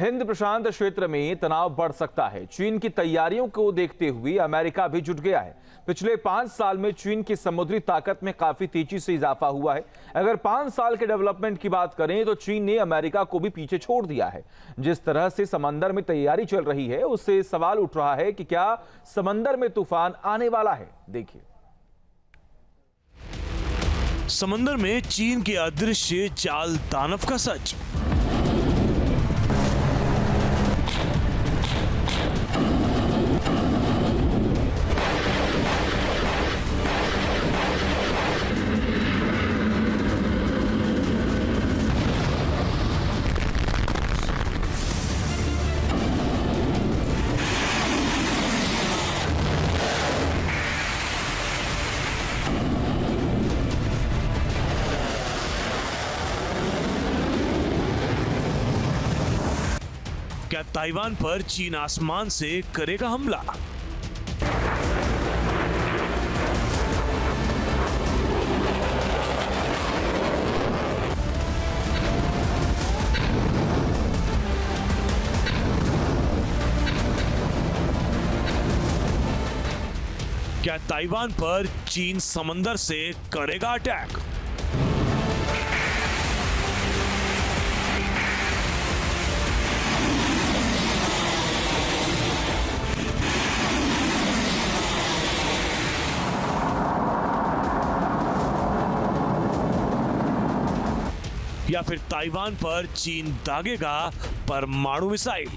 हिंद प्रशांत क्षेत्र में तनाव बढ़ सकता है। चीन की तैयारियों को देखते हुए अमेरिका भी जुट गया है। पिछले 5 साल में चीन की समुद्री ताकत में काफी तेजी से इजाफा हुआ है। अगर 5 साल के डेवलपमेंट की बात करें तो चीन ने अमेरिका को भी पीछे छोड़ दिया है। जिस तरह से समंदर में तैयारी चल रही है, उससे सवाल उठ रहा है कि क्या समंदर में तूफान आने वाला है। देखिए, समंदर में चीन के अदृश्य जाल दानव का सच। क्या ताइवान पर चीन आसमान से करेगा हमला? क्या ताइवान पर चीन समंदर से करेगा अटैक? या फिर ताइवान पर चीन दागेगा परमाणु मिसाइल?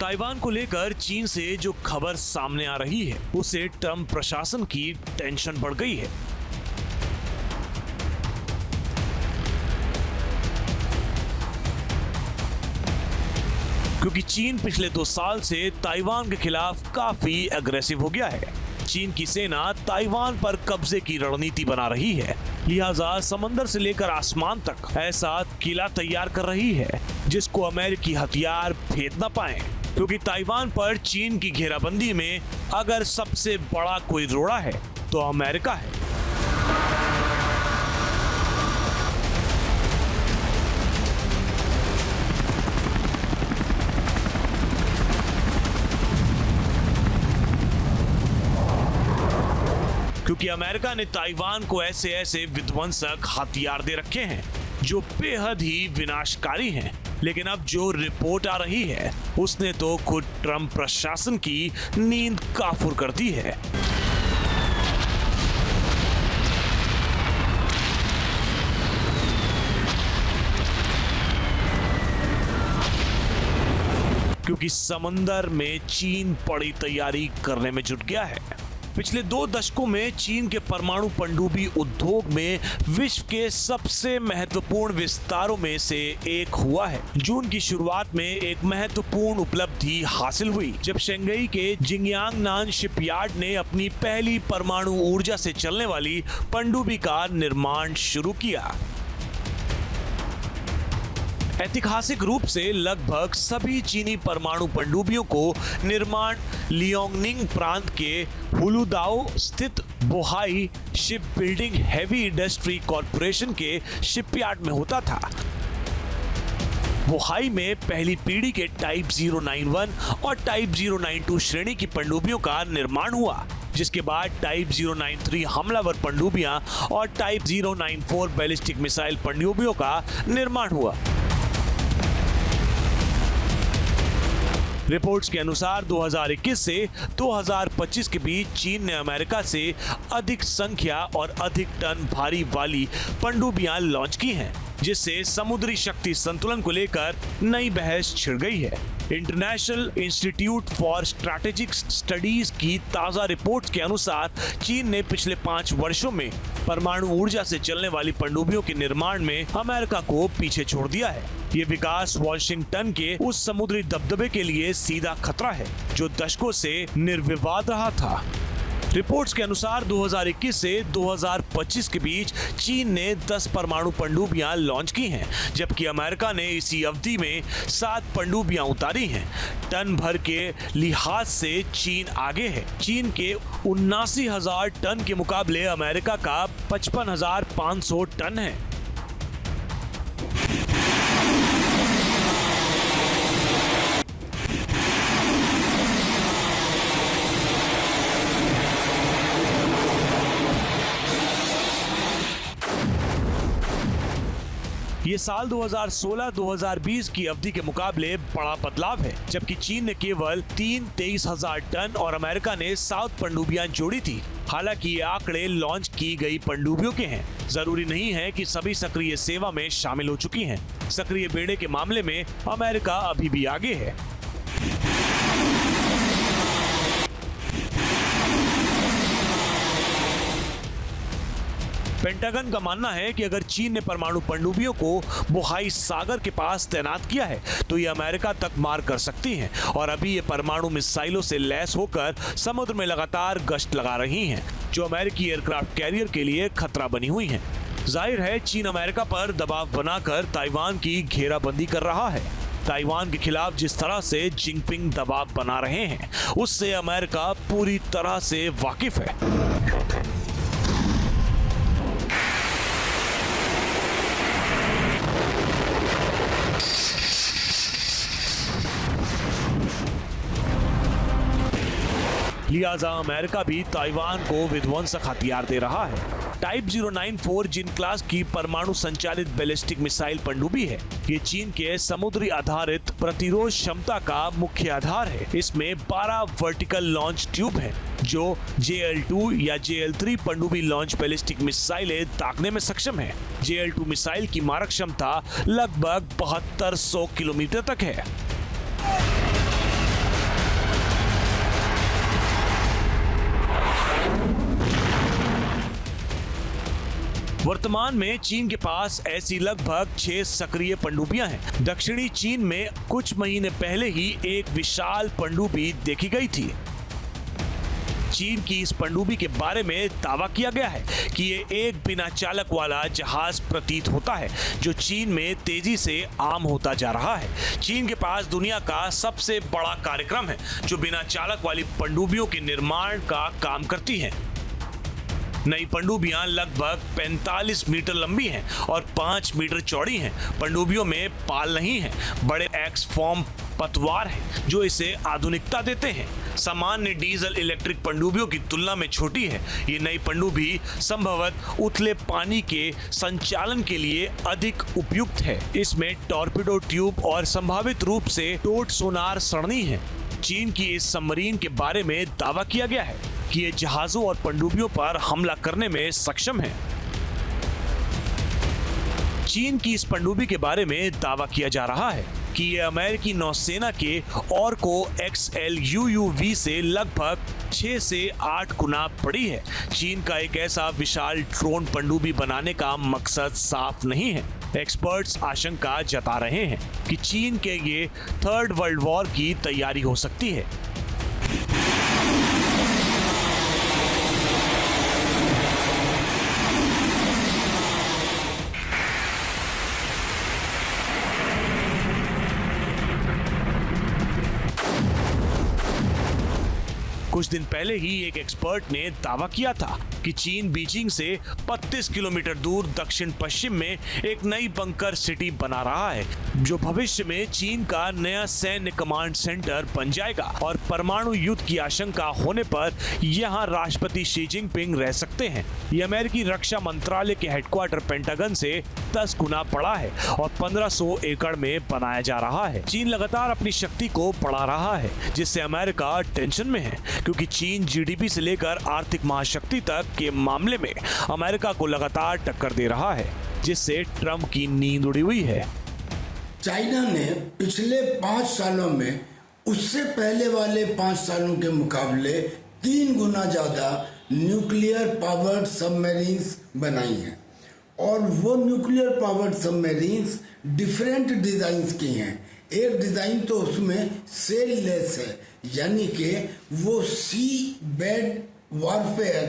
ताइवान को लेकर चीन से जो खबर सामने आ रही है, उससे ट्रंप प्रशासन की टेंशन बढ़ गई है। क्योंकि चीन पिछले 2 साल से ताइवान के खिलाफ काफी अग्रेसिव हो गया है। चीन की सेना ताइवान पर कब्जे की रणनीति बना रही है, लिहाजा समंदर से लेकर आसमान तक ऐसा किला तैयार कर रही है जिसको अमेरिकी हथियार भेद न पाए। क्योंकि ताइवान पर चीन की घेराबंदी में अगर सबसे बड़ा कोई रोड़ा है तो अमेरिका है। क्योंकि अमेरिका ने ताइवान को ऐसे ऐसे विध्वंसक हथियार दे रखे हैं जो बेहद ही विनाशकारी हैं। लेकिन अब जो रिपोर्ट आ रही है, उसने तो खुद ट्रंप प्रशासन की नींद काफुर कर दी है। क्योंकि समंदर में चीन बड़ी तैयारी करने में जुट गया है। पिछले 2 दशकों में चीन के परमाणु पनडुब्बी उद्योग में विश्व के सबसे महत्वपूर्ण विस्तारों में से एक हुआ है। जून की शुरुआत में एक महत्वपूर्ण उपलब्धि हासिल हुई जब शंघाई के जिंगयांगनान शिपयार्ड ने अपनी पहली परमाणु ऊर्जा से चलने वाली पनडुब्बी का निर्माण शुरू किया। ऐतिहासिक रूप से लगभग सभी चीनी परमाणु पनडुब्बियों को निर्माण लियोंगनिंग प्रांत के हुलुदाओ स्थित Bohai ship building heavy industry corporation के शिपयार्ड में होता था। बोहाई में पहली पीढ़ी के टाइप 091 और टाइप 092 श्रेणी की पनडुब्बियों का निर्माण हुआ, जिसके बाद टाइप 093 हमलावर पनडुब्बियां और टाइप 094 बैलिस्टिक मिसाइल पनडुब्बियों का निर्माण हुआ। रिपोर्ट्स के अनुसार 2021 से 2025 के बीच चीन ने अमेरिका से अधिक संख्या और अधिक टन भारी वाली पनडुब्बियां लॉन्च की हैं, जिससे समुद्री शक्ति संतुलन को लेकर नई बहस छिड़ गई है। International institute for strategic studies की ताजा रिपोर्ट्स के अनुसार चीन ने पिछले 5 वर्षों में परमाणु ऊर्जा से चलने वाली पनडुब्बियों के निर्माण में अमेरिका को पीछे छोड़ दिया है। ये विकास वॉशिंगटन के उस समुद्री दबदबे के लिए सीधा खतरा है जो दशकों से निर्विवाद रहा था। रिपोर्ट्स के अनुसार 2021 से 2025 के बीच चीन ने 10 परमाणु पनडुब्बियां लॉन्च की हैं, जबकि अमेरिका ने इसी अवधि में 7 पनडुब्बियां उतारी हैं। टन भर के लिहाज से चीन आगे है। चीन के 79,000 टन के मुकाबले अमेरिका का 55,500 टन है। ये साल 2016-2020 की अवधि के मुकाबले बड़ा बदलाव है, जबकि चीन ने केवल 23,000 टन और अमेरिका ने 7 पनडुब्बियां जोड़ी थी। हालांकि ये आंकड़े लॉन्च की गई पनडुब्बियों के हैं। जरूरी नहीं है कि सभी सक्रिय सेवा में शामिल हो चुकी हैं। सक्रिय बेड़े के मामले में अमेरिका अभी भी आगे है। पेंटागन का मानना है कि अगर चीन ने परमाणु पनडुब्बियों को बोहाई सागर के पास तैनात किया है तो ये अमेरिका तक मार कर सकती हैं और अभी ये परमाणु मिसाइलों से लैस होकर समुद्र में लगातार गश्त लगा रही हैं, जो अमेरिकी एयरक्राफ्ट कैरियर के लिए खतरा बनी हुई हैं। जाहिर है चीन अमेरिका पर दबाव बनाकर ताइवान की घेराबंदी कर रहा है। ताइवान के खिलाफ जिस तरह से जिनपिंग दबाव बना रहे हैं उससे अमेरिका पूरी तरह से वाकिफ है। लिहाजा अमेरिका भी ताइवान को विध्वंसक हथियार दे रहा है। टाइप 094 जिन क्लास की परमाणु संचालित बैलिस्टिक मिसाइल पनडुब्बी है। ये चीन के समुद्री आधारित प्रतिरोध क्षमता का मुख्य आधार है। इसमें 12 वर्टिकल लॉन्च ट्यूब हैं, जो JL-2 या JL-3 पनडुब्बी लॉन्च बैलिस्टिक मिसाइलें दागने में सक्षम है। JL-2 मिसाइल की मारक क्षमता लगभग 7200 किलोमीटर तक है। वर्तमान में चीन के पास ऐसी लगभग 6 सक्रिय पनडुब्बियां हैं। दक्षिणी चीन में कुछ महीने पहले ही एक विशाल पनडुब्बी देखी गई थी। चीन की इस पनडुब्बी के बारे में दावा किया गया है कि ये एक बिना चालक वाला जहाज प्रतीत होता है, जो चीन में तेजी से आम होता जा रहा है। चीन के पास दुनिया का सबसे बड़ा कार्यक्रम है, जो बिना चालक वाली पनडुब्बियों के निर्माण का काम करती है। नई पनडुब्बियां लगभग 45 मीटर लंबी हैं और 5 मीटर चौड़ी हैं। पनडुब्बियों में पाल नहीं है, बड़े एक्स फॉर्म पतवार हैं, जो इसे आधुनिकता देते हैं। सामान्य डीजल इलेक्ट्रिक पनडुब्बियों की तुलना में छोटी है। ये नई पनडुब्बी संभवत उथले पानी के संचालन के लिए अधिक उपयुक्त है। इसमें टॉर्पिडो ट्यूब और संभावित रूप से टोट सोनार सरणी है। चीन की इस सबमरीन के बारे में दावा किया गया है कि ये जहाजों और पनडुब्बियों पर हमला करने में सक्षम है। चीन की इस पनडुब्बी के बारे में दावा किया जा रहा है कि ये अमेरिकी नौसेना के ऑर्को XL UUV से लगभग 6 से 8 गुना बड़ी है। चीन का एक ऐसा विशाल ड्रोन पनडुब्बी बनाने का मकसद साफ नहीं है। एक्सपर्ट्स आशंका जता रहे हैं कि चीन के ये थर्ड वर्ल्ड वॉर की तैयारी हो सकती है। कुछ दिन पहले ही एक एक्सपर्ट ने दावा किया था कि चीन बीजिंग से 35 किलोमीटर दूर दक्षिण पश्चिम में एक नई बंकर सिटी बना रहा है, जो भविष्य में चीन का नया सैन्य कमांड सेंटर बन जाएगा और परमाणु युद्ध की आशंका होने पर यहां राष्ट्रपति शी जिनपिंग रह सकते हैं। यह अमेरिकी रक्षा मंत्रालय के हेडक्वार्टर पेंटागन से 10 गुना बड़ा है और 1500 एकड़ में बनाया जा रहा है। चीन लगातार अपनी शक्ति को बढ़ा रहा है, जिससे अमेरिका टेंशन में है, क्योंकि चीन GDP से लेकर आर्थिक महाशक्ति तक के मामले में अमेरिका को लगातार टक्कर दे रहा है, जिससे ट्रंप की नींद उड़ी हुई है। चाइना ने पिछले 5 सालों में उससे पहले वाले 5 सालों के मुकाबले 3 गुना ज्यादा न्यूक्लियर पावर्ड सबमरीन्स बनाई हैं और वो nuclear powered submarines different design की हैं। एक डिजाइन तो उसमें सेल लेस है, यानी कि वो सी बेड वॉरफेयर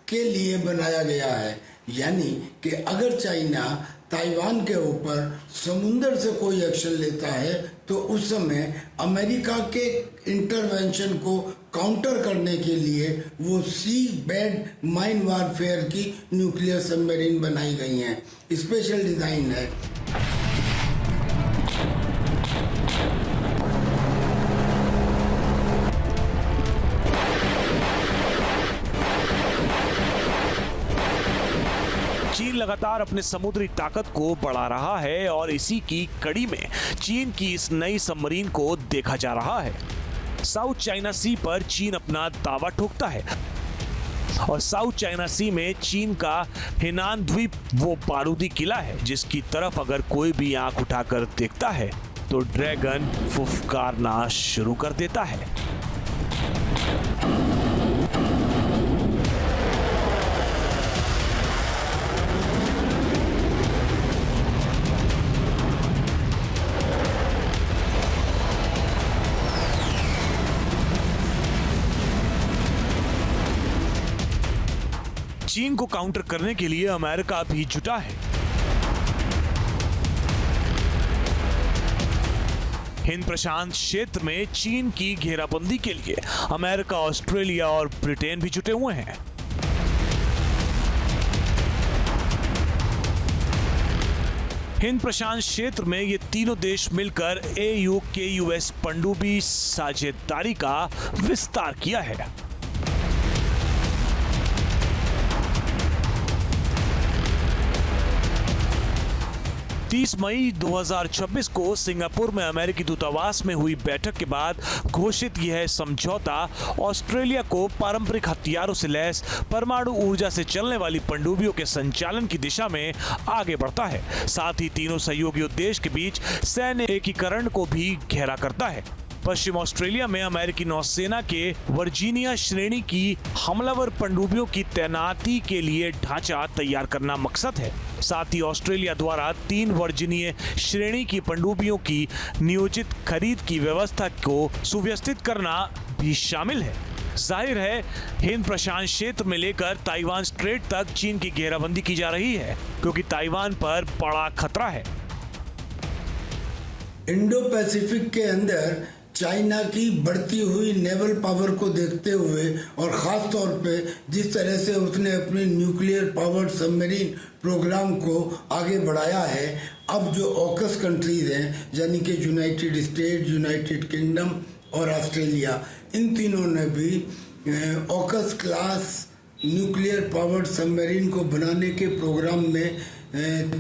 के लिए बनाया गया है। यानी कि अगर चाइना ताइवान के ऊपर समुंदर से कोई एक्शन लेता है तो उस समय अमेरिका के इंटरवेंशन को काउंटर करने के लिए वो सी बेड माइन वॉरफेयर की न्यूक्लियर सबमरीन बनाई गई हैं। स्पेशल डिजाइन है। चीन लगातार अपने समुद्री ताकत को बढ़ा रहा है और इसी की कड़ी में चीन की इस नई सबमरीन को देखा जा रहा है। साउथ चाइना सी पर चीन अपना दावा ठोकता है और साउथ चाइना सी में चीन का हेनान द्वीप वो बारूदी किला है जिसकी तरफ अगर कोई भी आंख उठाकर देखता है तो ड्रैगन फुफकारना शुरू कर देता है। चीन को काउंटर करने के लिए अमेरिका भी जुटा है। हिंद प्रशांत क्षेत्र में चीन की घेराबंदी के लिए अमेरिका, ऑस्ट्रेलिया और ब्रिटेन भी जुटे हुए हैं। हिंद प्रशांत क्षेत्र में ये तीनों देश मिलकर AUKUS पनडुब्बी साझेदारी का विस्तार किया है। तीस मई 2026 को सिंगापुर में अमेरिकी दूतावास में हुई बैठक के बाद घोषित यह समझौता ऑस्ट्रेलिया को पारंपरिक हथियारों से लैस परमाणु ऊर्जा से चलने वाली पनडुब्बियों के संचालन की दिशा में आगे बढ़ता है। साथ ही तीनों सहयोगी देश के बीच सैन्य एकीकरण को भी गहरा करता है। पश्चिम ऑस्ट्रेलिया में अमेरिकी नौसेना के वर्जीनिया श्रेणी की हमलावर पनडुब्बियों की तैनाती के लिए ढांचा तैयार करना मकसद है। साथ ही ऑस्ट्रेलिया द्वारा 3 वर्जीनिया श्रेणी की पनडुब्बियों की नियोजित खरीद की व्यवस्था को सुव्यवस्थित करना भी शामिल है। जाहिर है हिंद प्रशांत क्षेत्र में लेकर ताइवान स्ट्रेट तक चीन की घेराबंदी की जा रही है क्योंकि ताइवान पर बड़ा खतरा है। इंडो पैसिफिक के अंदर चाइना की बढ़ती हुई नेवल पावर को देखते हुए और ख़ास तौर पे जिस तरह से उसने अपने न्यूक्लियर पावर्ड सबमरीन प्रोग्राम को आगे बढ़ाया है, अब जो ऑकस कंट्रीज हैं यानी कि यूनाइटेड स्टेट, यूनाइटेड किंगडम और ऑस्ट्रेलिया, इन तीनों ने भी AUKUS class nuclear powered submarine को बनाने के प्रोग्राम में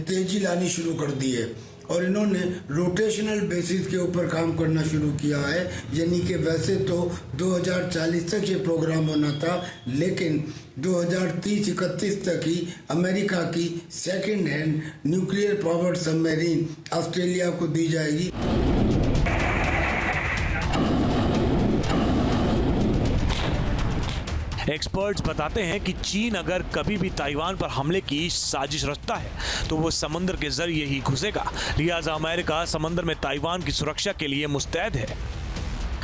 तेजी लानी शुरू कर दी है और इन्होंने रोटेशनल बेसिस के ऊपर काम करना शुरू किया है। यानी कि वैसे तो 2040 तक ये प्रोग्राम होना था, लेकिन 2030-31 तक ही अमेरिका की second hand nuclear powered submarine Australia को दी जाएगी। एक्सपर्ट्स बताते हैं कि चीन अगर कभी भी ताइवान पर हमले की साजिश रचता है तो वो समंदर के जरिए ही घुसेगा। लिहाजा अमेरिका समंदर में ताइवान की सुरक्षा के लिए मुस्तैद है।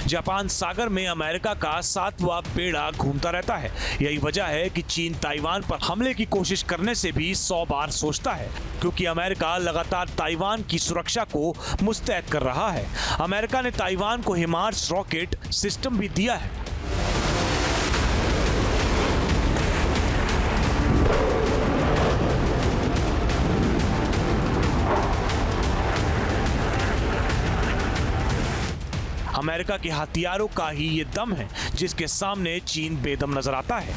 जापान सागर में अमेरिका का 7वां बेड़ा घूमता रहता है। यही वजह है कि चीन ताइवान पर हमले की कोशिश करने से भी 100 बार सोचता है क्योंकि अमेरिका लगातार ताइवान की सुरक्षा को मुस्तैद कर रहा है। अमेरिका ने ताइवान को हिमार्स रॉकेट सिस्टम भी दिया है। अमेरिका के हथियारों का ही ये दम है जिसके सामने चीन बेदम नजर आता है।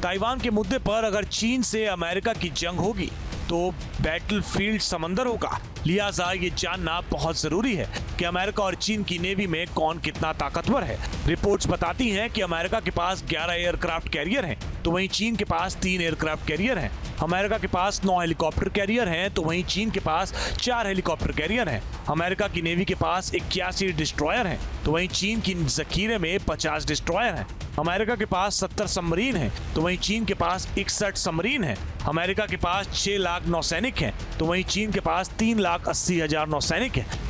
ताइवान के मुद्दे पर अगर चीन से अमेरिका की जंग होगी तो बैटलफील्ड समंदर होगा। लिहाजा ये जानना बहुत जरूरी है कि अमेरिका और चीन की नेवी में कौन कितना ताकतवर है। रिपोर्ट्स बताती हैं कि अमेरिका के पास 11 एयरक्राफ्ट कैरियर हैं तो वहीं चीन के पास 3 एयरक्राफ्ट कैरियर हैं। अमेरिका के पास 9 हेलीकॉप्टर कैरियर हैं तो वहीं चीन के पास 4 हेलीकॉप्टर कैरियर हैं। अमेरिका की नेवी के पास 81 डिस्ट्रॉयर हैं तो वहीं चीन की जखीरे में 50 डिस्ट्रॉयर हैं। अमेरिका के पास 70 सबमरीन हैं तो वहीं चीन के पास 61 सबमरीन हैं। अमेरिका के पास 6 लाख नौसैनिक हैं तो वहीं चीन के पास 3,80,000 नौसैनिक हैं।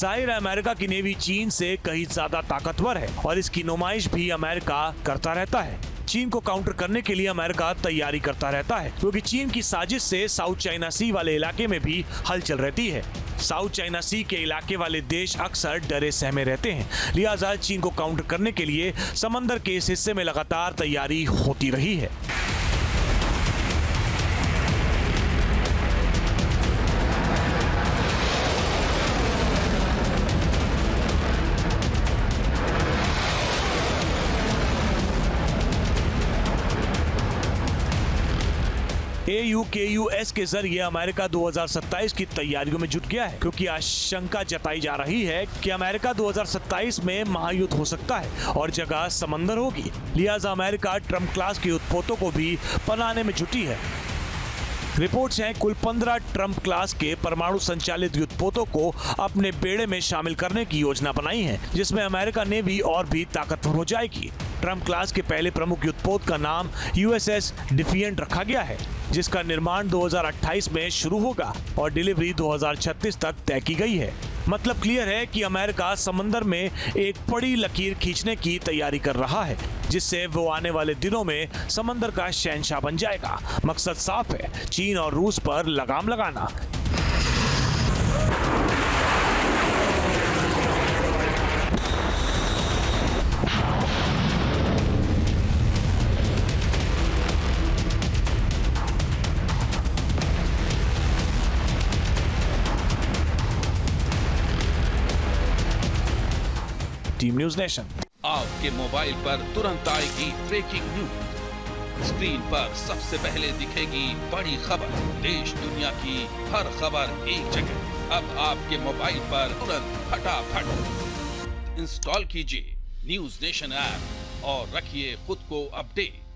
जाहिर है अमेरिका की नेवी चीन से कहीं ज्यादा ताकतवर है और इसकी नुमाइश भी अमेरिका करता रहता है। चीन को काउंटर करने के लिए अमेरिका तैयारी करता रहता है, क्योंकि चीन की साजिश से साउथ चाइना सी वाले इलाके में भी हलचल रहती है। साउथ चाइना सी के इलाके वाले देश अक्सर डरे सहमे रहते हैं, लिहाजा चीन को काउंटर करने के लिए समंदर के इस हिस्से में लगातार तैयारी होती रही है। AUKUS के जरिए अमेरिका 2027 की तैयारियों में जुट गया है, क्योंकि आशंका जताई जा रही है कि अमेरिका 2027 में महायुद्ध हो सकता है और जगह समंदर होगी। लिहाजा अमेरिका ट्रम्प क्लास के युद्धपोतों को भी बनाने में जुटी है। रिपोर्ट्स हैं कुल 15 ट्रम्प क्लास के परमाणु संचालित युद्धपोतों को अपने बेड़े में शामिल करने की योजना बनाई है, जिसमें अमेरिका नेवी और भी ताकतवर हो जाएगी। ट्रम्प क्लास के पहले प्रमुख युद्धपोत का नाम USS डिफिएंट रखा गया है, जिसका निर्माण 2028 में शुरू होगा और डिलीवरी 2036 तक तय की गई है। मतलब क्लियर है कि अमेरिका समंदर में एक बड़ी लकीर खींचने की तैयारी कर रहा है, जिससे वो आने वाले दिनों में समंदर का शहंशाह बन जाएगा। मकसद साफ है, चीन और रूस पर लगाम लगाना। Team news nation. आपके मोबाइल पर तुरंत आएगी ब्रेकिंग न्यूज। स्क्रीन पर सबसे पहले दिखेगी बड़ी खबर। देश दुनिया की हर खबर एक जगह। अब आपके मोबाइल पर तुरंत फटाफट इंस्टॉल कीजिए न्यूज़ नेशन ऐप और रखिए खुद को अपडेट।